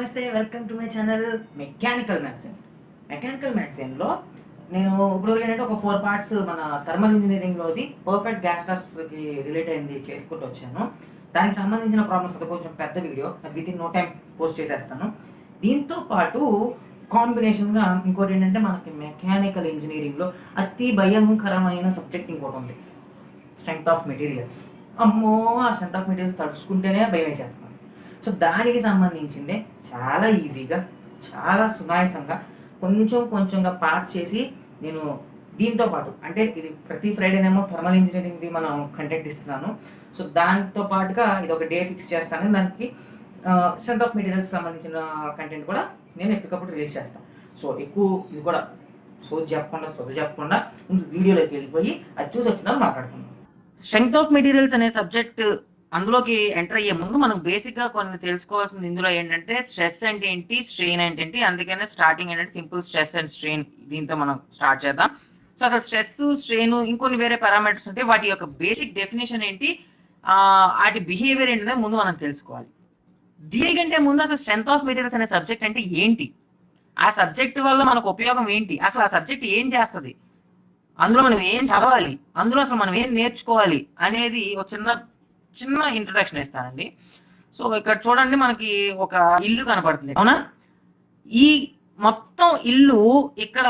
నమస్తే, welcome to my channel mechanical magazine. Mechanical మ్యాగజైన్లో నేను ఇప్పుడు ఏంటంటే ఒక 4 పార్ట్స్ మన థర్మల్ ఇంజనీరింగ్లోది పర్ఫెక్ట్ గ్యాస్ టస్కి రిలేట్ అయింది చేసుకుంటూ వచ్చాను. దానికి సంబంధించిన ప్రాబ్లమ్స్ అది కొంచెం పెద్ద వీడియో, అది within no time post చేసేస్తాను. దీంతో పాటు కాంబినేషన్గా ఇంకోటి ఏంటంటే మనకి మెకానికల్ ఇంజనీరింగ్లో అతి భయంకరమైన సబ్జెక్ట్ ఇంకోటి ఉంది, స్ట్రెంగ్త్ ఆఫ్ మెటీరియల్స్. అమ్మో, ఆ స్ట్రెంగ్త్ ఆఫ్ మెటీరియల్స్ తడుచుకుంటేనే భయం వేసేస్తాను. సో దానికి సంబంధించిందే చాలా ఈజీగా, చాలా సునాయాసంగా కొంచెంగా పార్ట్స్ చేసి నేను దీంతో పాటు, అంటే ఇది ప్రతి ఫ్రైడేనేమో థర్మల్ ఇంజనీరింగ్ది మనం కంటెంట్ ఇస్తున్నాను. సో దాంతో పాటుగా ఇది ఒక డే ఫిక్స్ చేస్తాను. దానికి స్ట్రెంగ్త్ ఆఫ్ మెటీరియల్స్ సంబంధించిన కంటెంట్ కూడా నేను ఎప్పటికప్పుడు రిలీజ్ చేస్తాను. సో ఎక్కువ ఇది కూడా సోది చెప్పకుండా ముందు వీడియోలోకి వెళ్ళిపోయి అది చూసి వచ్చినా మాట్లాడుకుందాం. స్ట్రెంగ్త్ ఆఫ్ మెటీరియల్స్ అనే సబ్జెక్ట్ అందులోకి ఎంటర్ అయ్యే ముందు మనం బేసిక్ గా కొన్ని తెలుసుకోవాల్సింది ఇందులో ఏంటంటే స్ట్రెస్ అంటే ఏంటి, స్ట్రెయిన్ అంటే ఏంటి. అందుకనే స్టార్టింగ్ ఏంటంటే సింపుల్ స్ట్రెస్ అండ్ స్ట్రెయిన్, దీంతో మనం స్టార్ట్ చేద్దాం. సో అసలు స్ట్రెస్, స్ట్రెయిన్, ఇంకొన్ని వేరే పారామీటర్స్ ఉంటాయి. వాటి యొక్క బేసిక్ డెఫినేషన్ ఏంటి, వాటి బిహేవియర్ ఏంటంటే ముందు మనం తెలుసుకోవాలి. దీనికంటే ముందు అసలు స్ట్రెంగ్త్ ఆఫ్ మెటీరియల్స్ అనే సబ్జెక్ట్ అంటే ఏంటి, ఆ సబ్జెక్ట్ వల్ల మనకు ఉపయోగం ఏంటి, అసలు ఆ సబ్జెక్ట్ ఏం చేస్తుంది, అందులో మనం ఏం చదవాలి, అందులో అసలు మనం ఏం నేర్చుకోవాలి అనేది ఒక చిన్న ఇంట్రడక్షన్ ఇస్తానండి. సో ఇక్కడ చూడండి, మనకి ఒక ఇల్లు కనపడుతుంది, అవునా? ఈ మొత్తం ఇల్లు ఇక్కడ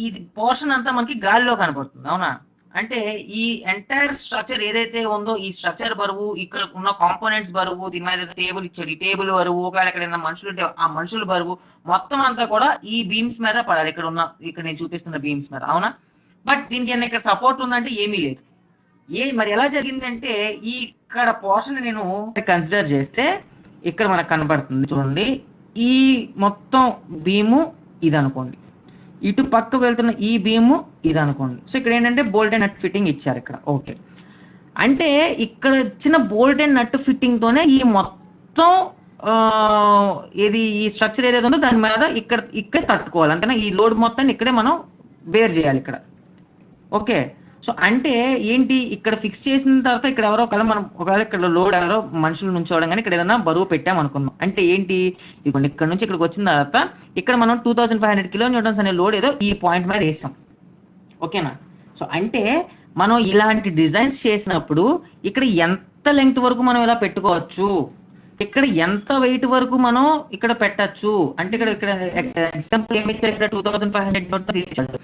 ఈ పోర్షన్ అంతా మనకి గాలిలో కనపడుతుంది, అవునా? అంటే ఈ ఎంటైర్ స్ట్రక్చర్ ఏదైతే ఉందో, ఈ స్ట్రక్చర్ బరువు, ఇక్కడ ఉన్న కాంపోనెంట్స్ బరువు, దీని మీద టేబుల్ ఇచ్చాడు, ఈ టేబుల్ బరువు, ఒకవేళ ఎక్కడైనా మనుషులు ఉంటే ఆ మనుషుల బరువు మొత్తం అంతా కూడా ఈ బీమ్స్ మీద పడాలి, ఇక్కడ నేను చూపిస్తున్న బీమ్స్ మీద, అవునా? బట్ దీనికి ఏమైనా ఇక్కడ సపోర్ట్ ఉందంటే ఏమీ లేదు. మరి ఎలా జరిగిందంటే, ఇక్కడ పోర్షన్ నేను కన్సిడర్ చేస్తే ఇక్కడ మనకు కనబడుతుంది చూడండి, ఈ మొత్తం బీము ఇది అనుకోండి, ఇటు పక్క వెళ్తున్న ఈ బీము ఇది అనుకోండి. సో ఇక్కడ ఏంటంటే బోల్ట్ అండ్ నట్ ఫిట్టింగ్ ఇచ్చారు ఇక్కడ, ఓకే. అంటే ఇక్కడ ఇచ్చిన బోల్ట్ అండ్ నట్ ఫిట్టింగ్ తోనే ఈ మొత్తం ఏది ఈ స్ట్రక్చర్ ఏదైతే ఉందో దాని మీద ఇక్కడ తట్టుకోవాలి, అంతేనా? ఈ లోడ్ మొత్తాన్ని ఇక్కడే మనం బేర్ చేయాలి ఇక్కడ, ఓకే. సో అంటే ఏంటి, ఇక్కడ ఫిక్స్ చేసిన తర్వాత ఇక్కడ ఎవరో ఒకవేళ ఇక్కడ లోడ్ ఎవరో మనుషులు నుంచోవడం కానీ ఇక్కడ ఏదైనా బరువు పెట్టామనుకుందాం, అంటే ఏంటి, ఇప్పుడు ఇక్కడ నుంచి ఇక్కడికి వచ్చిన తర్వాత ఇక్కడ మనం 2500 కిలో న్యూటన్స్ అనే లోడ్ ఏదో ఈ పాయింట్ మీద వేస్తాం, ఓకేనా? సో అంటే మనం ఇలాంటి డిజైన్స్ చేసినప్పుడు ఇక్కడ ఎంత లెంగ్త్ వరకు మనం ఇలా పెట్టుకోవచ్చు, ఇక్కడ ఎంత వెయిట్ వరకు మనం ఇక్కడ పెట్టచ్చు, అంటే ఇక్కడ ఎగ్జాంపుల్ ఏమి ఇచ్చారు, ఇక్కడ 2500 న్యూటన్స్ ఇచ్చాడు,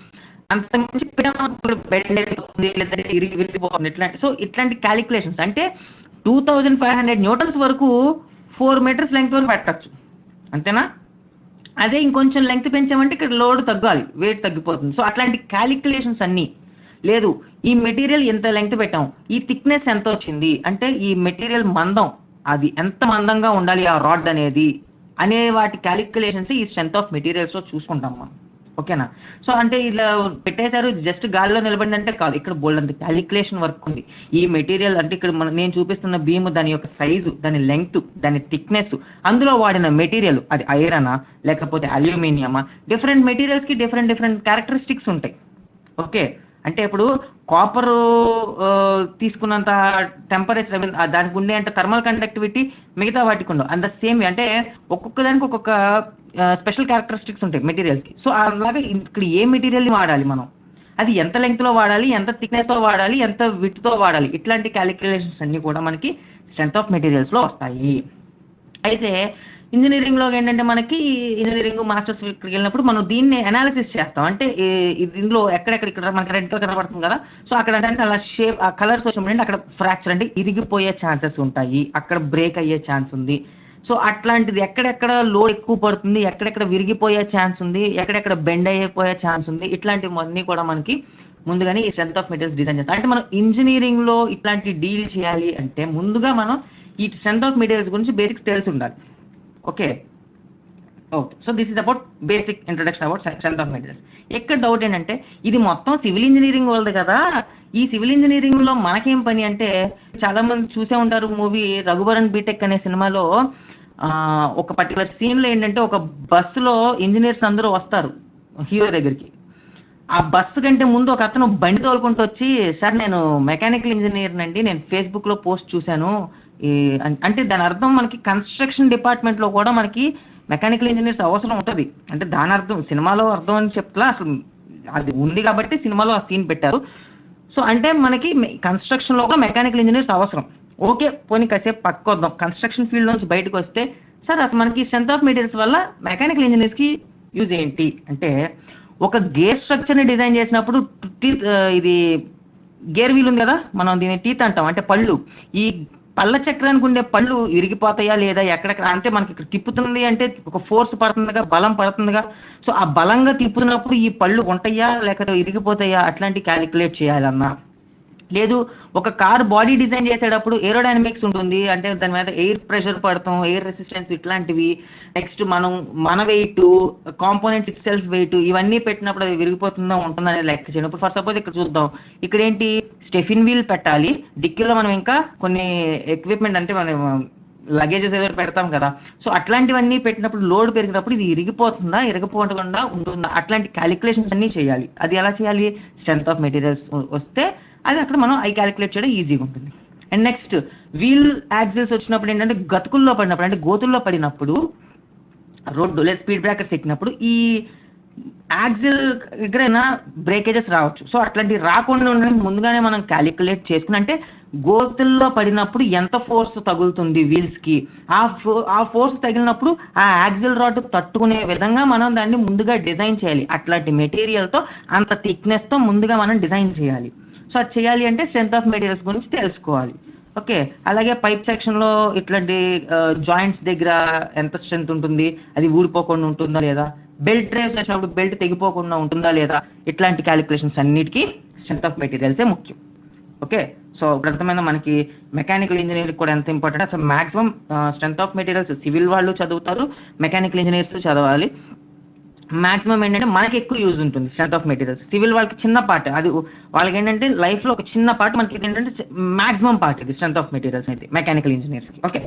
అంతకుమించి విరిగిపోతుంది ఇట్లాంటి. సో ఇట్లాంటి క్యాలిక్యులేషన్స్ అంటే 2500 న్యూటన్స్ వరకు 4 మీటర్స్ లెంగ్త్ వరకు పెట్టచ్చు, అంతేనా? అదే ఇంకొంచెం లెంగ్త్ పెంచామంటే ఇక్కడ లోడ్ తగ్గాలి, వెయిట్ తగ్గిపోతుంది. సో అట్లాంటి క్యాలిక్యులేషన్స్ అన్ని లేదు. ఈ మెటీరియల్ ఎంత లెంగ్త్ పెట్టాం, ఈ థిక్నెస్ ఎంత వచ్చింది, అంటే ఈ మెటీరియల్ మందం, అది ఎంత మందంగా ఉండాలి ఆ రాడ్ అనేది, అనే వాటి క్యాలిక్యులేషన్స్ ఈ స్ట్రెంగ్త్ ఆఫ్ మెటీరియల్స్ లో చూసుకుంటాం మనం, ఓకేనా? సో అంటే ఇలా పెట్టేశారు, జస్ట్ గాలిలో నిలబడిందంటే కాదు, ఇక్కడ బోల్డ్ అంత క్యాలిక్యులేషన్ వర్క్ ఉంది. ఈ మెటీరియల్ అంటే ఇక్కడ నేను చూపిస్తున్న బీమ్, దాని యొక్క సైజు, దాని లెంగ్త్, దాని థిక్నెస్, అందులో వాడిన మెటీరియల్ అది ఐరనా లేకపోతే అల్యూమినియమా, డిఫరెంట్ మెటీరియల్స్ కి డిఫరెంట్ క్యారెక్టరిస్టిక్స్ ఉంటాయి, ఓకే. అంటే ఇప్పుడు కాపర్ తీసుకున్నంత టెంపరేచర్ దానికి ఉండే అంటే థర్మల్ కండక్టివిటీ మిగతా వాటికి ఉండవు, అండ్ ద సేమ్ అంటే ఒక్కొక్క దానికి ఒక్కొక్క స్పెషల్ క్యారెక్టరిస్టిక్స్ ఉంటాయి మెటీరియల్స్ కి. సో అలాగే ఇక్కడ ఏ మెటీరియల్ ని వాడాలి మనం, అది ఎంత లెంగ్త్ లో వాడాలి, ఎంత థిక్నెస్ తో వాడాలి, ఎంత విడ్త్ తో వాడాలి, ఇట్లాంటి క్యాలిక్యులేషన్స్ అన్ని కూడా మనకి స్ట్రెంగ్త్ ఆఫ్ మెటీరియల్స్ లో వస్తాయి. అయితే ఇంజనీరింగ్ లో ఏంటంటే మనకి ఇంజనీరింగ్ మాస్టర్స్ వెళ్ళినప్పుడు మనం దీన్ని అనాలిసిస్ చేస్తాం, అంటే ఇందులో ఇక్కడ మనకి రెడ్ కలర్ కనబడుతుంది కదా, సో అక్కడ అంటే అలా షేప్, ఆ కలర్స్ వచ్చినప్పుడు అక్కడ ఫ్రాక్చర్ అంటే ఇరిగిపోయే ఛాన్సెస్ ఉంటాయి, అక్కడ బ్రేక్ అయ్యే ఛాన్స్ ఉంది. సో అట్లాంటిది ఎక్కడెక్కడ లోడ్ ఎక్కువ పడుతుంది, ఎక్కడెక్కడ విరిగిపోయే ఛాన్స్ ఉంది, ఎక్కడెక్కడ బెండ్ అయిపోయే ఛాన్స్ ఉంది, ఇట్లాంటివన్నీ కూడా మనకి ముందుగానే ఈ స్ట్రెంగ్త్ ఆఫ్ మెటీరియల్స్ డిజైన్ చేస్తాం. అంటే మనం ఇంజనీరింగ్ లో ఇట్లాంటి డీల్ చేయాలి అంటే ముందుగా మనం ఈ స్ట్రెంగ్త్ ఆఫ్ మెటీరియల్స్ గురించి బేసిక్స్ తెలిసి ఉండాలి, okay. So this is about basic introduction about strength of materials. ఎక్కడ డౌట్ ఏంటంటే ఇది మొత్తం సివిల్ ఇంజనీరింగ్ వాళ్ళది కదా, ఈ సివిల్ ఇంజనీరింగ్ లో మనకేం పని అంటే, చాలా మంది చూసే ఉంటారు మూవీ రఘువరన్ బీటెక్ అనే సినిమాలో ఒక పర్టికులర్ సీన్ లో ఏంటంటే ఒక బస్సులో ఇంజనీర్స్ అందరూ వస్తారు హీరో దగ్గరికి. ఆ బస్సు కంటే ముందు ఒక అతను బండి తోలుకుంటూ వచ్చి, సార్ నేను మెకానికల్ ఇంజనీర్ నండి, నేను ఫేస్బుక్ లో పోస్ట్ చూశాను, అంటే దాని అర్థం మనకి కన్స్ట్రక్షన్ డిపార్ట్మెంట్ లో కూడా మనకి మెకానికల్ ఇంజనీర్స్ అవసరం ఉంటుంది. అంటే దాని అర్థం సినిమాలో అర్థం అని చెప్తా, అసలు అది ఉంది కాబట్టి సినిమాలో ఆ సీన్ పెట్టారు. సో అంటే మనకి కన్స్ట్రక్షన్ లో కూడా మెకానికల్ ఇంజనీర్స్ అవసరం. ఓకే, పోనీ కాసేపు పక్కొద్దాం, కన్స్ట్రక్షన్ ఫీల్డ్ నుంచి బయటకు వస్తే సార్ అసలు మనకి స్ట్రెంత్ ఆఫ్ మెటీరియల్స్ వల్ల మెకానికల్ ఇంజనీర్స్ కి యూజ్ ఏంటి అంటే, ఒక గేర్ స్ట్రక్చర్ ని డిజైన్ చేసినప్పుడు ఇది గేర్ వీల్ ఉంది కదా, మనం దీన్ని టీత్ అంటాం, అంటే పళ్ళు. ఈ పళ్ళ చక్రానికి ఉండే పళ్ళు విరిగిపోతాయా లేదా, ఎక్కడెక్కడ అంటే మనకి ఇక్కడ తిప్పుతుంది అంటే ఒక ఫోర్స్ పడుతుందిగా, బలం పడుతుందిగా. సో ఆ బలంగా తిప్పుతున్నప్పుడు ఈ పళ్ళు ఉంటాయా లేకపోతే విరిగిపోతాయా, అట్లాంటి క్యాలిక్యులేట్ చేయాలన్నా, లేదు ఒక కార్ బాడీ డిజైన్ చేసేటప్పుడు ఏరోడైనమిక్స్ ఉంటుంది, అంటే దాని మీద ఎయిర్ ప్రెషర్ పడతాం, ఎయిర్ రెసిస్టెన్స్ ఇట్లాంటివి. నెక్స్ట్ మన weight, components itself weight, ఇవన్నీ పెట్టినప్పుడు అది విరిగిపోతుందా ఉంటుందా అనేది లెక్క చేయడం. ఇప్పుడు ఫర్ సపోజ్ ఇక్కడ చూద్దాం, ఇక్కడ ఏంటి స్టెఫిన్ వీల్ పెట్టాలి, డిక్కీలో మనం ఇంకా కొన్ని ఎక్విప్మెంట్ అంటే మనం లగేజెస్ ఏదో పెడతాం కదా. సో అట్లాంటివన్నీ పెట్టినప్పుడు లోడ్ పెరిగినప్పుడు ఇది ఇరిగిపోతుందా ఇరగపోకుండా ఉంటుందా, అట్లాంటి క్యాలిక్యులేషన్స్ అన్ని చేయాలి. అది ఎలా చేయాలి, స్ట్రెంత్ ఆఫ్ మెటీరియల్స్ వస్తే అది అక్కడ మనం క్యాలిక్యులేట్ చేయడం ఈజీగా ఉంటుంది. అండ్ నెక్స్ట్ వీల్ యాక్సిల్స్ వచ్చినప్పుడు ఏంటంటే గతుకుల్లో పడినప్పుడు, అంటే గోతుల్లో పడినప్పుడు, రోడ్డు లేదా స్పీడ్ బ్రేకర్స్ ఎక్కినప్పుడు ఈ యాక్సిల్ దగ్గరైనా బ్రేకేజెస్ రావచ్చు. సో అట్లాంటివి రాకుండా ఉండడానికి ముందుగానే మనం క్యాలిక్యులేట్ చేసుకుని, అంటే గోతుల్లో పడినప్పుడు ఎంత ఫోర్స్ తగులుతుంది వీల్స్ కి, ఆ ఫోర్స్ తగిలినప్పుడు ఆ యాక్సిల్ రాడ్ తట్టుకునే విధంగా మనం దాన్ని ముందుగా డిజైన్ చేయాలి. అట్లాంటి మెటీరియల్ తో, అంత థిక్నెస్ తో ముందుగా మనం డిజైన్ చేయాలి. సో అది చేయాలి అంటే స్ట్రెంత్ ఆఫ్ మెటీరియల్స్ గురించి తెలుసుకోవాలి. ఓకే, అలాగే పైప్ సెక్షన్ లో ఇట్లాంటి జాయింట్స్ దగ్గర ఎంత స్ట్రెంత్ ఉంటుంది, అది ఊడిపోకుండా ఉంటుందా లేదా, బెల్ట్ డ్రైవ్స్ వచ్చినప్పుడు బెల్ట్ తెగిపోకుండా ఉంటుందా లేదా, ఇట్లాంటి క్యాలిక్యులేషన్స్ అన్నిటికీ స్ట్రెంత్ ఆఫ్ మెటీరియల్సే ముఖ్యం. ఓకే, సో ఇప్పుడు అర్థమైందా మనకి మెకానికల్ ఇంజనీరింగ్ కూడా ఎంత ఇంపార్టెంట్. అసలు maximum strength of materials civil వాళ్ళు చదువుతారు, మెకానికల్ ఇంజనీర్స్ చదవాలి. మాక్సిమం ఏంటంటే మనకి ఎక్కువ యూజ్ ఉంటుంది స్ట్రెంత్ ఆఫ్ మెటీరియల్స్. సివిల్ వాళ్ళకి చిన్న పార్ట్, అది వాళ్ళకి ఏంటంటే లైఫ్ లో ఒక చిన్న పార్ట్, మనకి ఏంటంటే మాక్సిమం పార్ట్ ఇది స్ట్రెంత్ ఆఫ్ మెటీరియల్స్ అయితే మెకానికల్ ఇంజనీర్స్ కి. ఓకే,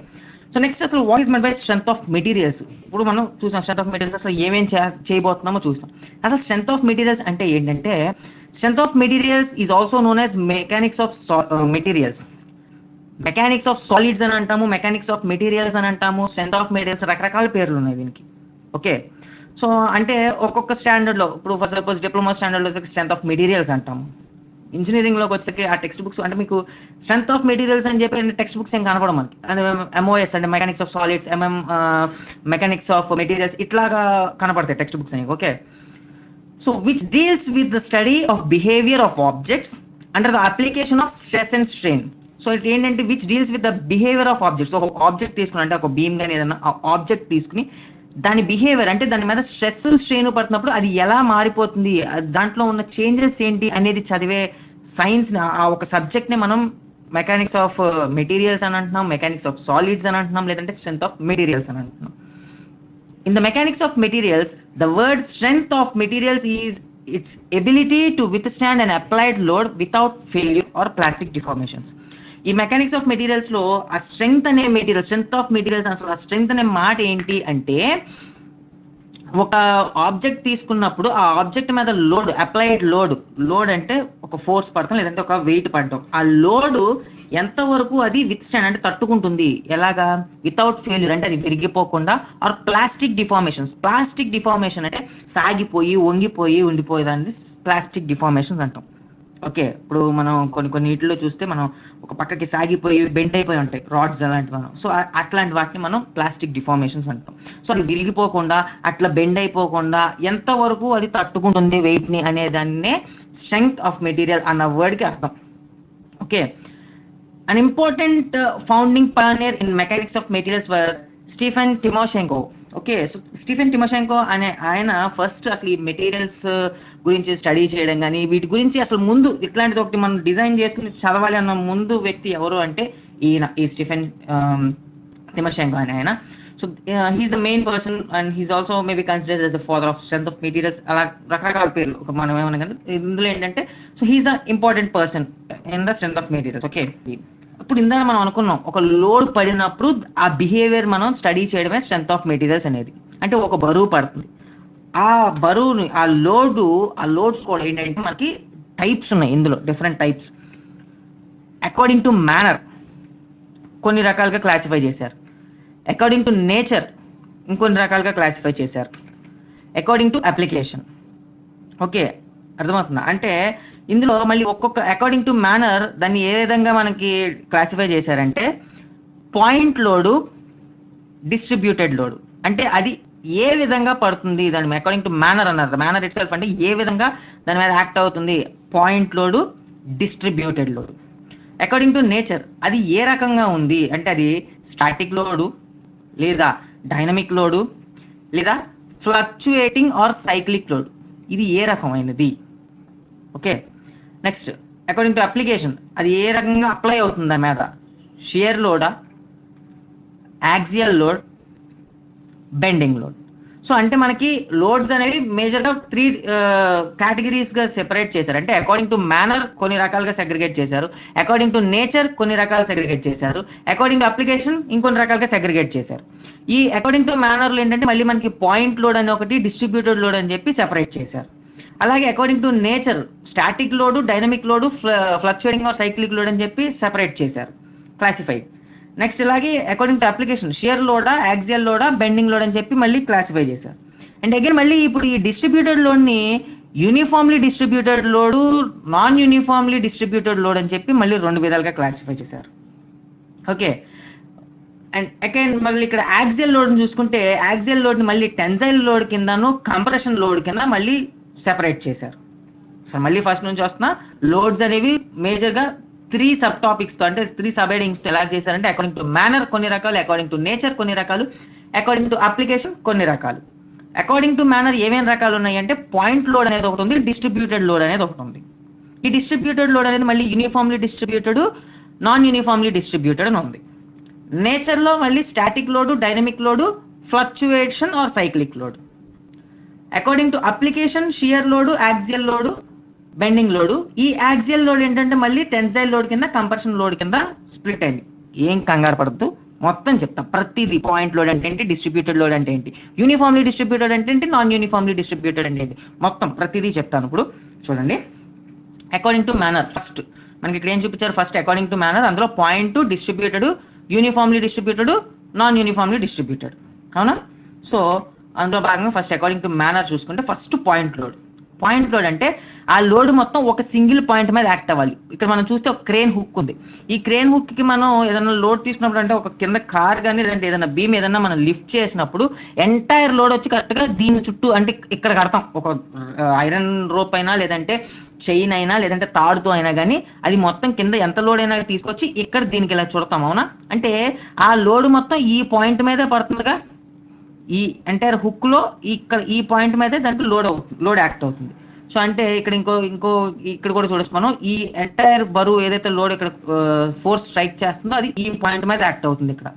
సో నెక్స్ట్ అసలు what is meant by strength of materials. ఇప్పుడు మనం చూసాం స్ట్రెంత్ ఆఫ్ మెటీరియల్స్ అసలు ఏమేం చేయబోతున్నామో చూసాం. అసలు స్ట్రెంత్ ఆఫ్ మెటీరియల్స్ అంటే ఏంటంటే, strength of materials is also known as mechanics of materials. Mechanics of solids అని అంటాము, మెకానిక్స్ ఆఫ్ మెటీరియల్స్ అని అంటాము, స్ట్రెంత్ ఆఫ్ మెటీరియల్స్ రకరకాల పేర్లు ఉన్నాయి దీనికి. ఓకే, సో అంటే ఒక్కొక్క స్టాండర్డ్ లో, ఇప్పుడు ఫర్ సపోజ్ డిప్లొమా స్టాండర్డ్ లో స్ట్రెంత్ ఆఫ్ మెటీరియల్స్ అంటాము, ఇంజనీరింగ్ లోకి వచ్చేసరికి ఆ టెక్స్ట్ బుక్స్ అంటే మీకు స్ట్రెంత్ ఆఫ్ మెటీరియల్స్ అని చెప్పి టెక్స్ట్ బుక్స్ ఏం కనపడం మనకి. అంటే ఎంఓఎస్ అంటే mechanics of solids, mechanics of materials ఇట్లాగా కనపడతాయి టెక్స్ట్ బుక్స్ అని. Okay, so which deals with the study of behaviour of objects under the application of stress and strain. So ఇది ఏంటంటే which deals with the behaviour of objects. ఒక object తీసుకుని, అంటే ఒక beam కానీ ఏదైనా ఆబ్జెక్ట్ తీసుకుని దాని బిహేవియర్, అంటే దాని మీద స్ట్రెస్ స్ట్రెయిన్ పడుతున్నప్పుడు అది ఎలా మారిపోతుంది, దాంట్లో ఉన్న చేంజెస్ ఏంటి అనేది చదివే సైన్స్, ఆ ఒక సబ్జెక్ట్ ని మనం మెకానిక్స్ ఆఫ్ మెటీరియల్స్ అని అంటున్నాం, మెకానిక్స్ ఆఫ్ సాలిడ్స్ అని అంటున్నాం, లేదంటే స్ట్రెంత్ ఆఫ్ మెటీరియల్స్ అని అంటున్నాం. In the mechanics of materials, the word strength of materials is its ability to withstand an applied load without failure or plastic deformations. ఈ mechanics of materials లో ఆ strength అనే material, strength of materials, అసలు ఆ strength అనే మాట ఏంటి అంటే, ఒక ఆబ్జెక్ట్ తీసుకున్నప్పుడు ఆ ఆబ్జెక్ట్ మీద లోడ్, అప్లైడ్ లోడ్ అంటే ఒక ఫోర్స్ పడతాం లేదంటే ఒక వెయిట్ పడటం, ఆ లోడ్ ఎంత వరకు అది విత్ స్టాండ్ అంటే తట్టుకుంటుంది, ఎలాగా, వితౌట్ ఫెయిల్యూర్ అంటే అది విరిగిపోకుండా, ఆర్ ప్లాస్టిక్ డిఫార్మేషన్ అంటే సాగిపోయి వంగిపోయి ఉండిపోయేదాన్ని ప్లాస్టిక్ డిఫార్మేషన్స్ అంటాం. ఓకే, ఇప్పుడు మనం కొన్ని నీటిలో చూస్తే మనం ఒక పక్కకి సాగిపోయి బెండ్ అయిపోయి ఉంటాయి రాడ్స్ అలాంటి మనం. సో అట్లాంటి వాటిని మనం ప్లాస్టిక్ డిఫార్మేషన్స్ అంటాం. సో అది విరిగిపోకుండా, అట్లా బెండ్ అయిపోకుండా ఎంత వరకు అది తట్టుకుంటుంది వెయిట్ ని అనే దాన్నే స్ట్రెంగ్త్ ఆఫ్ మెటీరియల్ అన్న వర్డ్ కి అర్థం. Okay, an important founding pioneer in mechanics of materials was Stephen Timoshenko. Okay, so Stephen Timoshenko అనే ఆయన ఫస్ట్ అసలు ఈ మెటీరియల్స్ గురించి స్టడీ చేయడం కానీ, వీటి గురించి అసలు ముందు ఇట్లాంటిది ఒకటి మనం డిజైన్ చేసుకుని చదవాలి అన్న ముందు వ్యక్తి ఎవరు అంటే ఈ స్టీఫెన్ టిమోషెంకో అనే ఆయన. So he's the main person and he's also maybe considered as the father of strength of materials. అలా రకరకాల పేర్లు మనం ఏమన్నా కానీ ఇందులో ఏంటంటే, so he's the important person in the strength of materials. Okay, ఇప్పుడు ఇందాక మనం అనుకున్నాం ఒక లోడ్ పడినప్పుడు ఆ బిహేవియర్ మనం స్టడీ చేయడమే స్ట్రెంత్ ఆఫ్ మెటీరియల్స్ అనేది. అంటే ఒక బరువు పడుతుంది, ఆ బరువుని ఆ లోడ్స్ కూడా ఏంటంటే మనకి టైప్స్ ఉన్నాయి ఇందులో, different types according to manner కొన్ని రకాలుగా క్లాసిఫై చేశారు. అకార్డింగ్ టు నేచర్ ఇంకొన్ని రకాలుగా క్లాసిఫై చేశారు. According to application. ఓకే, అర్థమవుతుందా? అంటే ఇందులో మళ్ళీ ఒక్కొక్క అకార్డింగ్ టు మేనర్ దాన్ని ఏ విధంగా మనకి క్లాసిఫై చేశారంటే పాయింట్ లోడు, డిస్ట్రిబ్యూటెడ్ లోడ్. అంటే అది ఏ విధంగా పడుతుంది దాని అకార్డింగ్ టు మేనర్ అన్నారు. మేనర్ ఇట్ సెల్ఫ్ అంటే ఏ విధంగా దాని మీద యాక్ట్ అవుతుంది. Point load, distributed load. According to nature అది ఏ రకంగా ఉంది అంటే అది స్టాటిక్ లోడు, లేదా డైనమిక్ లోడు, లేదా ఫ్లక్చుయేటింగ్ ఆర్ సైక్లిక్ లోడ్. ఇది ఏ రకమైనది. Okay, next according to application అది ఏ రకంగా అప్లై అవుతుంది దాని మీద. షియర్ లోడా, axial load, bending load. So అంటే మనకి లోడ్స్ అనేవి మేజర్గా 3 కేటగిరీస్గా సెపరేట్ చేశారు. అంటే అకార్డింగ్ టు మేనర్ కొన్ని రకాలుగా సెగ్రిగేట్ చేశారు, అకార్డింగ్ టు నేచర్ కొన్ని రకాలు సెగ్రిగేట్ చేశారు, అకార్డింగ్ టు అప్లికేషన్ ఇంకొన్ని రకాలుగా సెగ్రిగేట్ చేశారు. ఈ అకార్డింగ్ టు మేనర్లో ఏంటంటే మళ్ళీ మనకి పాయింట్ లోడ్ అని ఒకటి, డిస్ట్రిబ్యూటెడ్ లోడ్ అని చెప్పి సెపరేట్ చేశారు. అలాగే according to nature static load, dynamic load, fluctuating or cyclic load అని చెప్పి సెపరేట్ చేశారు, క్లాసిఫైడ్. నెక్స్ట్ ఇలాగే అకార్డింగ్ టు అప్లికేషన్ షియర్ లోడా, యాక్సియల్ లోడా, బెండింగ్ లోడ్ అని చెప్పి మళ్ళీ క్లాసిఫై చేశారు. అండ్ అగైన్ మళ్ళీ ఇప్పుడు ఈ డిస్ట్రిబ్యూటెడ్ లోడ్ని uniformly distributed load, non uniformly distributed load అని చెప్పి మళ్ళీ 2 విధాలుగా క్లాసిఫై చేశారు. ఓకే, అండ్ అగైన్ మళ్ళీ ఇక్కడ యాక్సియల్ లోడ్ని చూసుకుంటే యాక్సియల్ లోడ్ని మళ్ళీ టెన్సైల్ లోడ్ కిందను, కంప్రెషన్ లోడ్ కింద మళ్ళీ సెపరేట్ చేశారు. సో మళ్ళీ ఫస్ట్ నుంచి వస్తున్న లోడ్స్ అనేవి మేజర్గా 3 సబ్ టాపిక్స్తో అంటే 3 సబ్ హెడింగ్స్తో ఎలా చేశారంటే అకార్డింగ్ టు మేనర్ కొన్ని రకాలు, అకార్డింగ్ టు నేచర్ కొన్ని రకాలు, అకార్డింగ్ టు అప్లికేషన్ కొన్ని రకాలు. అకార్డింగ్ టు మేనర్ ఏమేమి రకాలు ఉన్నాయి అంటే పాయింట్ లోడ్ అనేది ఒకటి ఉంది, డిస్ట్రిబ్యూటెడ్ లోడ్ అనేది ఒకటి ఉంది. ఈ డిస్ట్రిబ్యూటెడ్ లోడ్ అనేది మళ్ళీ uniformly distributed, non uniformly distributed అని ఉంది. నేచర్లో మళ్ళీ static load, dynamic load, fluctuation or cyclic load. According to application shear load, axial load, bending load. ఈ యాక్సియల్ లోడ్ ఏంటంటే మళ్ళీ టెన్సైల్ లోడ్ కింద, కంప్రెషన్ లోడ్ కింద స్ప్లిట్ అయింది. ఏం కంగారు పడద్దు, మొత్తం చెప్తా ప్రతిదీ. పాయింట్ లోడ్ అంటే ఏంటి, డిస్ట్రిబ్యూటెడ్ లోడ్ అంటే ఏంటి, యూనిఫామ్లీ డిస్ట్రిబ్యూటెడ్ అంటే ఏంటి, నాన్ యూనిఫామ్లీ డిస్ట్రిబ్యూటెడ్ అంటే ఏంటి, మొత్తం ప్రతిదీ చెప్తాను. ఇప్పుడు చూడండి, అకార్డింగ్ టు మేనర్ ఫస్ట్ మనకి ఇక్కడ ఏం చూపించారు. ఫస్ట్ అకార్డింగ్ టు మేనర్ అందులో point, distributed, uniformly distributed, non uniformly distributed. అవునా? సో అందులో భాగంగా ఫస్ట్ అకార్డింగ్ టు మేనర్ చూసుకుంటే first point load. Point load అంటే ఆ లోడ్ మొత్తం ఒక సింగిల్ పాయింట్ మీద యాక్ట్ అవ్వాలి. ఇక్కడ మనం చూస్తే ఒక క్రేన్ హుక్ ఉంది. ఈ క్రేన్ హుక్ కి మనం ఏదైనా లోడ్ తీసుకున్నప్పుడు అంటే ఒక కింద కార్ కానీ లేదంటే ఏదైనా బీమ్ ఏదైనా మనం లిఫ్ట్ చేసినప్పుడు ఎంటైర్ లోడ్ వచ్చి కరెక్ట్గా దీని చుట్టూ అంటే ఇక్కడ కడతాం. ఒక ఐరన్ రోప్ అయినా లేదంటే చైన్ అయినా లేదంటే తాడుతో అయినా కానీ అది మొత్తం కింద ఎంత లోడ్ అయినా తీసుకొచ్చి ఇక్కడ దీనికి ఇలా చుడతాం. అవునా? అంటే ఆ లోడ్ మొత్తం ఈ పాయింట్ మీదే పడుతుందిగా. ఈ ఎంటైర్ హుక్ లో ఇక్కడ ఈ పాయింట్ మీదే దానికి లోడ్ యాక్ట్ అవుతుంది. సో అంటే ఇక్కడ ఇంకో ఇక్కడ కూడా చూడొచ్చు మనం, ఈ ఎంటైర్ బరువు ఏదైతే లోడ్ ఇక్కడ ఫోర్స్ స్ట్రైక్ చేస్తుందో అది ఈ పాయింట్ మీద యాక్ట్ అవుతుంది ఇక్కడ.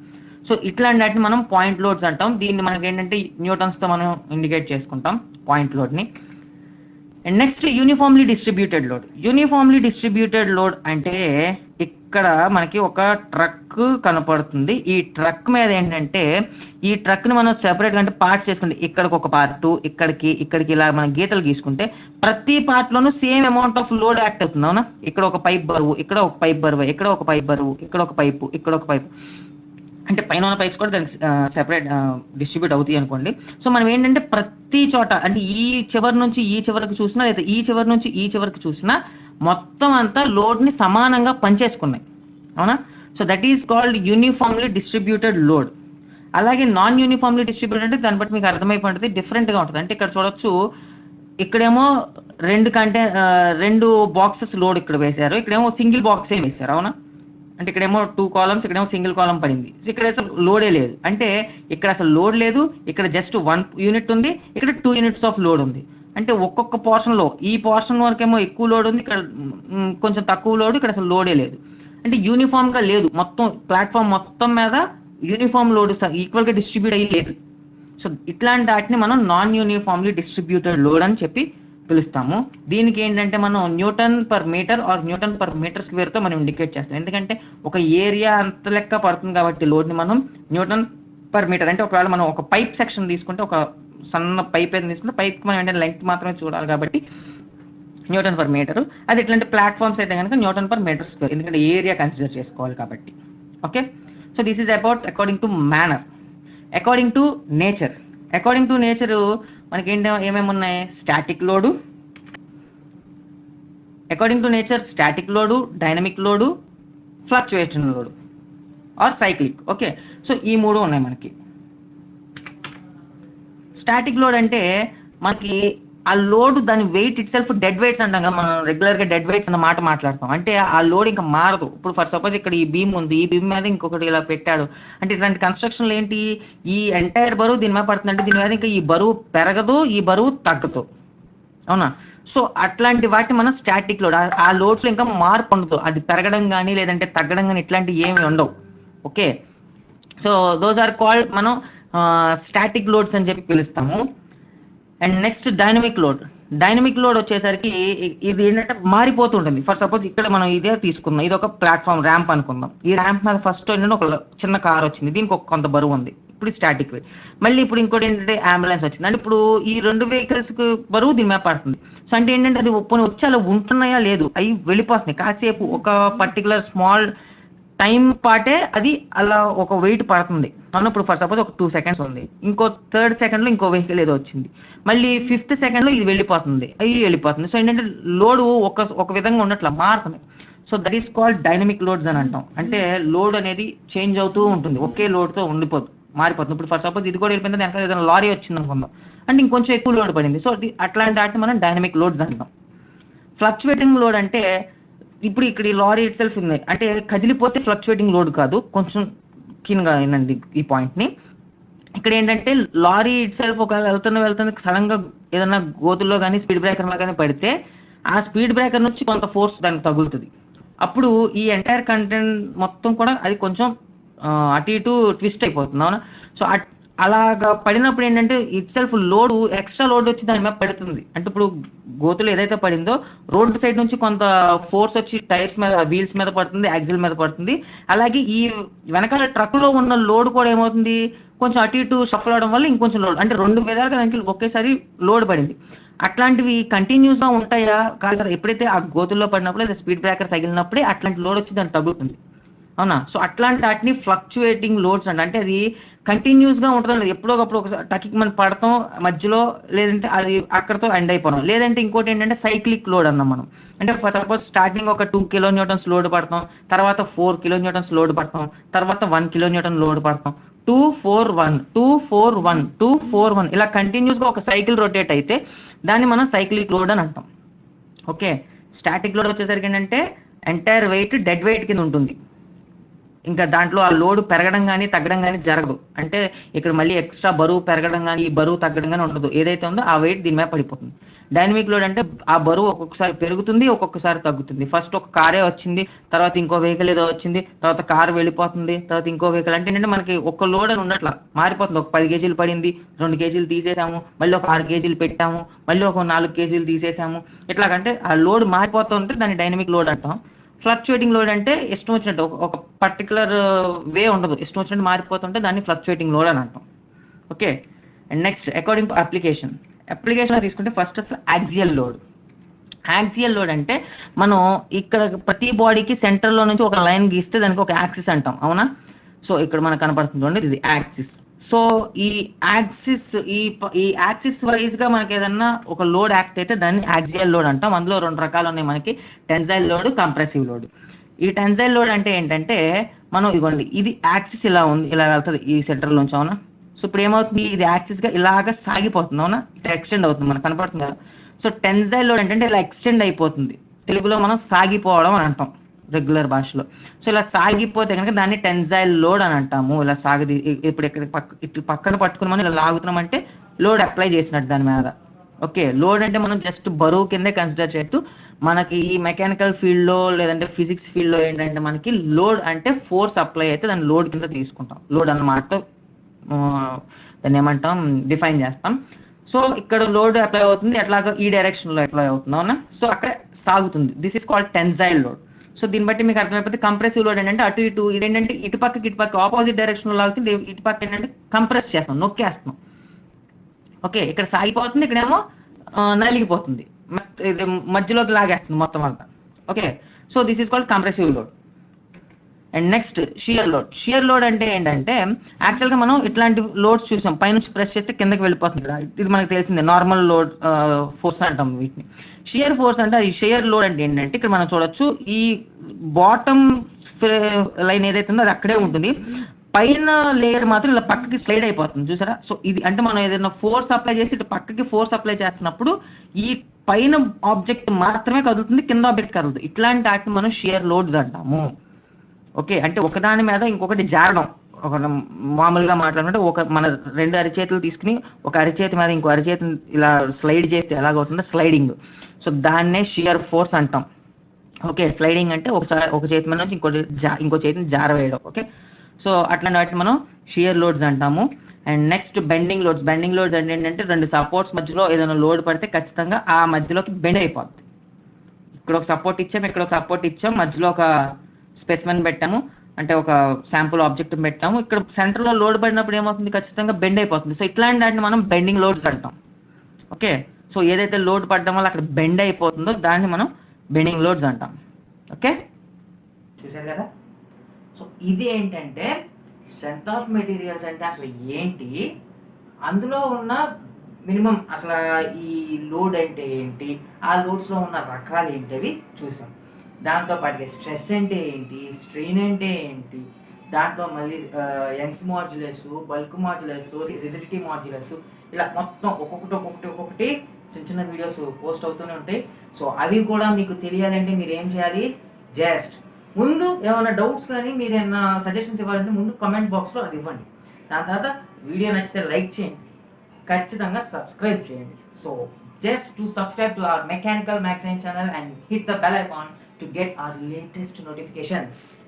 సో ఇట్లాంటి వాటిని మనం పాయింట్ లోడ్స్ అంటాం. దీన్ని మనకి ఏంటంటే న్యూటన్స్ తో మనం ఇండికేట్ చేసుకుంటాం పాయింట్ లోడ్ ని. And next uniformly distributed load. Uniformly distributed load అంటే ఇక్కడ మనకి ఒక ట్రక్ కనపడుతుంది. ఈ ట్రక్ మీద ఏంటంటే ఈ ట్రక్ ని మనం సెపరేట్ గా అంటే పార్ట్స్ చేసుకుంటే ఇక్కడికి ఒక పార్ట్, ఇక్కడికి ఇలా మనం గీతలు గీసుకుంటే ప్రతి పార్ట్ లోనూ same amount of load act అవుతుంది. అవునా? ఇక్కడ ఒక పైప్ బరువు, ఇక్కడ ఒక పైప్ బరువు, ఇక్కడ ఒక పైప్ బరువు, ఇక్కడ ఒక పైపు, ఇక్కడ ఒక పైపు, అంటే పైన ఉన్న పైప్స్ కూడా దానికి సెపరేట్ డిస్ట్రిబ్యూట్ అవుతాయి అనుకోండి. సో మనం ఏంటంటే ప్రతి చోట అంటే ఈ చివరి నుంచి ఈ చివరికి చూసినా లేదా ఈ చివరి నుంచి ఈ చివరికి చూసినా మొత్తం అంతా లోడ్ని సమానంగా పనిచేసుకున్నాయి. అవునా? So that is called uniformly distributed load. అలాగే నాన్ యూనిఫామ్లీ డిస్ట్రిబ్యూటెడ్ అంటే దాన్ని బట్టి మీకు అర్థమైపోతుంది, డిఫరెంట్గా ఉంటుంది. అంటే ఇక్కడ చూడొచ్చు, ఇక్కడేమో 2 బాక్సెస్ లోడ్ ఇక్కడ వేశారు, ఇక్కడేమో సింగిల్ బాక్సే వేశారు. అవునా? అంటే ఇక్కడేమో 2 కాలమ్స్, ఇక్కడేమో సింగిల్ కాలం పడింది. ఇక్కడ అసలు లోడే లేదు. అంటే ఇక్కడ అసలు లోడ్ లేదు, ఇక్కడ జస్ట్ 1 యూనిట్ ఉంది, ఇక్కడ 2 యూనిట్స్ ఆఫ్ లోడ్ ఉంది. అంటే ఒక్కొక్క పోర్షన్లో ఈ పోర్షన్ వరకేమో ఎక్కువ లోడ్ ఉంది, ఇక్కడ కొంచెం తక్కువ లోడ్, ఇక్కడ అసలు లోడే లేదు. అంటే యూనిఫామ్గా లేదు, మొత్తం ప్లాట్ఫామ్ మొత్తం మీద యూనిఫామ్ లోడ్ ఈక్వల్గా డిస్ట్రిబ్యూట్ అయ్యి లేదు. సో ఇట్లాంటి వాటిని మనం నాన్ యూనిఫామ్లీ డిస్ట్రిబ్యూటెడ్ లోడ్ అని చెప్పి పిలుస్తాము. దీనికి ఏంటంటే మనం Newton per metre or Newton per metre స్క్వేర్తో మనం ఇండికేట్ చేస్తాం. ఎందుకంటే ఒక ఏరియా అంత లెక్క పడుతుంది కాబట్టి లోడ్ని మనం న్యూటన్ పర్ మీటర్. అంటే ఒకవేళ మనం ఒక పైప్ సెక్షన్ తీసుకుంటే, ఒక సన్న పైప్ ఏదైనా తీసుకుంటే పైప్కి మనం ఏంటంటే లెంగ్త్ మాత్రమే చూడాలి కాబట్టి న్యూటన్ పర్ మీటర్. అది ఇట్లాంటి ప్లాట్ఫామ్స్ అయితే కనుక న్యూటన్ పర్ మీటర్ స్క్వేర్, ఎందుకంటే ఏరియా కన్సిడర్ చేసుకోవాలి కాబట్టి. Okay, so this is about according to manner. According to nature. According to nature మనకి ఏమేమి ఉన్నాయి? Static load, according to nature static load, dynamic load, fluctuation load or cyclic. Okay, so ఈ మూడు ఉన్నాయి మనకి. Static load అంటే మనకి ఆ లోడ్, దాని weight itself dead weights అంటాం కదా, మనం రెగ్యులర్ గా డెడ్ వెయిట్స్ అన్న మాట మాట్లాడతాం. అంటే ఆ లోడ్ ఇంకా మారదు. ఇప్పుడు ఫర్ సపోజ్ ఇక్కడ ఈ బీమ్ ఉంది, ఈ బీమ్ మీద ఇంకొకటి ఇలా పెట్టాడు అంటే ఇట్లాంటి కన్స్ట్రక్షన్లు ఏంటి, ఈ ఎంటైర్ బరువు దీని మీద పడుతుంది అంటే దీని మీద ఇంకా ఈ బరువు పెరగదు, ఈ బరువు తగ్గదు, అవునా? సో అట్లాంటి వాటిని మనం స్టాటిక్ లోడ్, ఆ లోడ్స్ లో ఇంకా మార్పు ఉండదు, అది పెరగడం కానీ లేదంటే తగ్గడం కానీ ఇట్లాంటివి ఏమి ఉండవు. Okay, so those are called మనం స్టాటిక్ లోడ్స్ అని చెప్పి పిలుస్తాము. And next dynamic load. Dynamic load వచ్చేసరికి ఇది ఏంటంటే మారిపోతుంటుంది. ఫర్ సపోజ్ ఇక్కడ మనం ఇదే తీసుకుందాం, ఇది ఒక ప్లాట్ఫామ్ ర్యాంప్ అనుకుందాం. ఈ ర్యాంప్ మీద ఫస్ట్ ఏంటంటే ఒక చిన్న కార్ వచ్చింది, దీనికి ఒక కొంత బరువు ఉంది, ఇప్పుడు స్టాటిక్ వెయిట్. మళ్ళీ ఇప్పుడు ఇంకోటి ఏంటంటే అంబులెన్స్ వచ్చింది, అంటే ఇప్పుడు ఈ రెండు వెహికల్స్ కు బరువు దీని మీద పడుతుంది. సో అంటే ఏంటంటే అది ఒప్పుని వచ్చి అలా ఉంటున్నాయా లేదు, అవి వెళ్ళిపోతున్నాయి కాసేపు, ఒక పర్టికులర్ స్మాల్ టైం పాటే అది అలా ఒక వెయిట్ పడుతుంది అన్నప్పుడు. ఫర్ సపోజ్ ఒక 2 seconds ఉంది, ఇంకో 3rd second లో ఇంకో వెహికల్ ఏదో వచ్చింది, మళ్ళీ 5th second లో ఇది వెళ్ళిపోతుంది, అవి వెళ్ళిపోతుంది. సో ఏంటంటే లోడ్ ఒక విధంగా ఉన్నట్లు మారుతుంది. So that is called dynamic loads అని అంటాం. అంటే లోడ్ అనేది చేంజ్ అవుతూ ఉంటుంది, ఒకే లోడ్ తో ఉండిపోదు, మారిపోతుంది. ఇప్పుడు ఫర్ సపోజ్ ఇది కూడా వెళ్ళిపోయింది, వెనకాల ఏదైనా లారీ వచ్చింది అనుకుందాం, అంటే ఇంకొంచెం ఎక్కువ లోడ్ పడింది. సో అట్లాంటి వాటిని మనం డైనమిక్ లోడ్స్ అంటాం. ఫ్లక్చువేటింగ్ లోడ్ అంటే ఇప్పుడు ఇక్కడ ఈ లారీ ఇట్ సెల్ఫ్ ఉంది అంటే కదిలిపోతే ఫ్లక్చువేటింగ్ లోడ్ కాదు. కొంచెం గా వినండి ఈ పాయింట్ ని. ఇక్కడ ఏంటంటే లారీ ఇట్ సెల్ఫ్ ఒక వెళ్తున్న సడన్ గా ఏదైనా గోతుల్లో కానీ స్పీడ్ బ్రేకర్ లో కానీ పడితే ఆ స్పీడ్ బ్రేకర్ నుంచి కొంత ఫోర్స్ దానికి తగులుతుంది. అప్పుడు ఈ ఎంటైర్ కంటెంట్ మొత్తం కూడా అది కొంచెం అటు ఇటు ట్విస్ట్ అయిపోతుంది, అవునా? సో అలాగా పడినప్పుడు ఏంటంటే it self load, extra load వచ్చి దాని మీద పడుతుంది. అంటే ఇప్పుడు గోతులు ఏదైతే పడిందో రోడ్ సైడ్ నుంచి కొంత ఫోర్స్ వచ్చి టైర్స్ మీద, వీల్స్ మీద పడుతుంది, యాక్సిల్ మీద పడుతుంది. అలాగే ఈ వెనకాల ట్రక్ లో ఉన్న లోడ్ కూడా ఏమవుతుంది, కొంచెం అటు ఇటు షఫల్ అవడం వల్ల ఇంకొంచెం లోడ్, అంటే 2 విధాలుగా దానికి ఒకేసారి లోడ్ పడింది. అట్లాంటివి కంటిన్యూస్ గా ఉంటాయా కాదు కదా, ఎప్పుడైతే ఆ గోతుల్లో పడినప్పుడు లేదా స్పీడ్ బ్రేకర్ తగిలినప్పుడే అట్లాంటి లోడ్ వచ్చి దానికి తగులుతుంది, అవునా? సో అట్లాంటి వాటిని ఫ్లక్చుయేటింగ్ లోడ్స్ అంటే అది కంటిన్యూస్ గా ఉంటుంది, ఎప్పుడోకప్పుడు ఒకసారి టకిక్ మనం పడతాం మధ్యలో, లేదంటే అది అక్కడతో ఎండ్ అయిపోవడం. లేదంటే ఇంకోటి ఏంటంటే సైక్లిక్ లోడ్ అన్నాం మనం. అంటే ఫర్ సపోజ్ స్టార్టింగ్ ఒక 2 kilonewtons లోడ్ పడతాం, తర్వాత 4 kilonewtons లోడ్ పడతాం, తర్వాత 1 kilonewton లోడ్ పడతాం, 2-4-1 2-4-1 2-4-1 ఇలా కంటిన్యూస్ గా ఒక సైకిల్ రొటేట్ అయితే దాన్ని మనం సైక్లిక్ లోడ్ అని అంటాం. ఓకే, స్టాటిక్ లోడ్ వచ్చేసరికి ఏంటంటే ఎంటైర్ వెయిట్ డెడ్ వెయిట్ కింద ఉంటుంది, ఇంకా దాంట్లో ఆ లోడ్ పెరగడం కానీ తగ్గడం కానీ జరగదు. అంటే ఇక్కడ మళ్ళీ ఎక్స్ట్రా బరువు పెరగడం కానీ ఈ బరువు తగ్గడం కానీ ఉండదు, ఏదైతే ఉందో ఆ వెయిట్ దీని మీద పడిపోతుంది. డైనమిక్ లోడ్ అంటే ఆ బరువు ఒక్కొక్కసారి పెరుగుతుంది, ఒక్కొక్కసారి తగ్గుతుంది. ఫస్ట్ ఒక కారే వచ్చింది, తర్వాత ఇంకో వెహికల్ ఏదో వచ్చింది, తర్వాత కారు వెళ్ళిపోతుంది, తర్వాత ఇంకో వెహికల్. అంటే ఏంటంటే మనకి ఒక్క లోడ్ అని ఉన్నట్ల మారిపోతుంది. ఒక 10 kgs పడింది, 2 kgs తీసేసాము, మళ్ళీ ఒక 6 kgs పెట్టాము, మళ్ళీ ఒక 4 kgs తీసేసాము, ఇట్లాగంటే ఆ లోడ్ మారిపోతూ ఉంటే దాన్ని డైనమిక్ లోడ్ అంటాం. ఫ్లక్చుయేటింగ్ లోడ్ అంటే ఇష్టం వచ్చినట్టు ఒక పర్టికులర్ వే ఉండదు, ఇష్టం వచ్చినట్టు మారిపోతుంటే దాన్ని ఫ్లక్చుయేటింగ్ లోడ్ అని అంటాం. Okay, and next according to application తీసుకుంటే ఫస్ట్ అసలు యాక్సియల్ లోడ్. యాక్సియల్ లోడ్ అంటే మనం ఇక్కడ ప్రతి బాడీకి సెంటర్ లో నుంచి ఒక లైన్ గీస్తే దానికి ఒక యాక్సిస్ అంటాం, అవునా? సో ఇక్కడ మనకు కనపడుతుంది ఇది యాక్సిస్. సో ఈ యాక్సిస్ ఈ యాక్సిస్ వైజ్ గా మనకి ఏదన్నా ఒక లోడ్ యాక్ట్ అయితే దాన్ని యాక్సియల్ లోడ్ అంటాం. అందులో 2 రకాలు ఉన్నాయి మనకి, టెన్సైల్ లోడ్, కంప్రెసివ్ లోడ్. ఈ టెన్సైల్ లోడ్ అంటే ఏంటంటే మనం ఇదిగోండి ఇది యాక్సిస్ ఇలా ఉంది, ఇలా వెళ్తుంది ఈ సెంటర్ నుంచి, అవునా? సో ఇప్పుడు ఏమవుతుంది, ఇది యాక్సిస్ గా ఇలాగా సాగిపోతుంది, అవునా? ఇట్లా ఎక్స్టెండ్ అవుతుంది, మనకు కనపడుతుంది కదా. సో టెన్సైల్ లోడ్ అంటే ఇలా ఎక్స్టెండ్ అయిపోతుంది, తెలుగులో మనం సాగిపోవడం అని అంటాం రెగ్యులర్ భాషలో. సో ఇలా సాగిపోతే కనుక దాన్ని టెన్సైల్ లోడ్ అని అంటాము. ఇలా సాగది ఇప్పుడు ఇక్కడ ఇటు పక్కన పట్టుకుని మనం ఇలా లాగుతున్నాం అంటే లోడ్ అప్లై చేసినట్టు దాని మీద. ఓకే, లోడ్ అంటే మనం జస్ట్ బరువు కిందే కన్సిడర్ చేస్తూ, మనకి ఈ మెకానికల్ ఫీల్డ్ లో లేదంటే ఫిజిక్స్ ఫీల్డ్ లో ఏంటంటే మనకి లోడ్ అంటే ఫోర్స్ అప్లై అయితే దాన్ని లోడ్ కింద తీసుకుంటాం. లోడ్ అన్న మాటతో దాన్ని ఏమంటాం, డిఫైన్ చేస్తాం. సో ఇక్కడ లోడ్ అప్లై అవుతుంది, ఎట్లాగో ఈ డైరెక్షన్ లో అప్లై అవుతుంది, అవునా? సో అక్కడ సాగుతుంది, this is called tensile load. So దీన్ని బట్టి మీకు అర్థమైపోతే కంప్రెసివ్ లోడ్ ఏంటంటే అటు ఇటు, ఇదేంటంటే ఇటు పక్క ఆపోజిట్ డైరెక్షన్ లో లాగుతుంది, ఇటు పక్క ఏంటంటే కంప్రెస్ చేస్తాం, నొక్కేస్తాం. ఓకే, ఇక్కడ సాగిపోతుంది, ఇక్కడేమో నలిగిపోతుంది, మధ్యలోకి లాగేస్తుంది మొత్తం అంతా. Okay, so this is called compressive load. And next shear load అంటే ఏంటంటే యాక్చువల్గా మనం ఇట్లాంటి లోడ్స్ చూసాం, పైనుంచి ప్రెస్ చేస్తే కిందకి వెళ్ళిపోతుంది కదా, ఇది మనకు తెలిసిందే, నార్మల్ లోడ్ ఫోర్స్ అంటాం వీటిని. షియర్ ఫోర్స్ అంటే అది షియర్ లోడ్ అంటే ఏంటంటే ఇక్కడ మనం చూడొచ్చు ఈ బాటమ్ లైన్ ఏదైతే ఉందో అది అక్కడే ఉంటుంది, పైన లేయర్ మాత్రం ఇలా పక్కకి స్లైడ్ అయిపోతుంది చూసారా. సో ఇది అంటే మనం ఏదైనా ఫోర్స్ అప్లై చేసి ఇటు పక్కకి ఫోర్స్ అప్లై చేస్తున్నప్పుడు ఈ పైన ఆబ్జెక్ట్ మాత్రమే కదులుతుంది, కింద ఆబ్జెక్ట్ కదులుతుంది. ఇట్లాంటి వాటిని మనం షియర్ లోడ్స్ అంటాము. ఓకే, అంటే ఒకదాని మీద ఇంకొకటి జారడం, ఒక మామూలుగా మాట్లాడుకుంటే మన 2 అరిచేతులు తీసుకుని ఒక అరిచేతి మీద ఇంకో అరిచేతిని ఇలా స్లైడ్ చేస్తే ఎలాగవుతుందో స్లైడింగ్. సో దాన్నే షియర్ ఫోర్స్ అంటాం. ఓకే, స్లైడింగ్ అంటే ఒక చేతి మీద నుంచి ఇంకో చేతిని జారవేయడం. ఓకే, సో అట్లాంటి వాటిని మనం షియర్ లోడ్స్ అంటాము. అండ్ నెక్స్ట్ బెండింగ్ లోడ్స్ అంటే ఏంటంటే 2 సపోర్ట్స్ మధ్యలో ఏదైనా లోడ్ పడితే ఖచ్చితంగా ఆ మధ్యలోకి బెండ్ అయిపోద్ది. ఇక్కడ ఒక సపోర్ట్ ఇచ్చాం, ఇక్కడ ఒక సపోర్ట్ ఇచ్చాం, మధ్యలో ఒక స్పెసిమెన్ పెట్టాము, అంటే ఒక శాంపుల్ ఆబ్జెక్ట్ పెట్టాము, ఇక్కడ సెంటర్ లో లోడ్ పడినప్పుడు ఏమవుతుంది, ఖచ్చితంగా బెండ్ అయిపోతుంది. సో ఇట్లాంటి వాటిని మనం బెండింగ్ లోడ్స్ అంటాం. ఓకే, సో ఏదైతే లోడ్ పడడం వల్ల అక్కడ బెండ్ అయిపోతుందో దాన్ని మనం బెండింగ్ లోడ్స్ అంటాం. ఓకే, చూసారు కదా. సో ఇది ఏంటంటే స్ట్రెంగ్త్ ఆఫ్ మెటీరియల్స్ అంటే అసలు ఏంటి, అందులో ఉన్న మినిమం అసలు ఈ లోడ్ అంటే ఏంటి, ఆ లోడ్స్లో ఉన్న రకాలు ఏంటివి చూసాం. దాంతోపాటుగా స్ట్రెస్ అంటే ఏంటి, స్ట్రెయిన్ అంటే ఏంటి, దాంట్లో మళ్ళీ Young's modulus, bulk modulus, rigidity modulus, ఇలా మొత్తం ఒక్కొక్కటి చిన్న చిన్న వీడియోస్ పోస్ట్ అవుతూనే ఉంటాయి. సో అవి కూడా మీకు తెలియాలంటే మీరు ఏం చేయాలి, జస్ట్ ముందు ఏమైనా డౌట్స్ కానీ మీరు ఏమైనా సజెషన్స్ ఇవ్వాలంటే ముందు కామెంట్ బాక్స్లో అది ఇవ్వండి. దాని తర్వాత వీడియో నచ్చితే లైక్ చేయండి, ఖచ్చితంగా సబ్స్క్రైబ్ చేయండి. So just to subscribe to our Mechanical Max Science channel and hit the bell icon to get our latest notifications.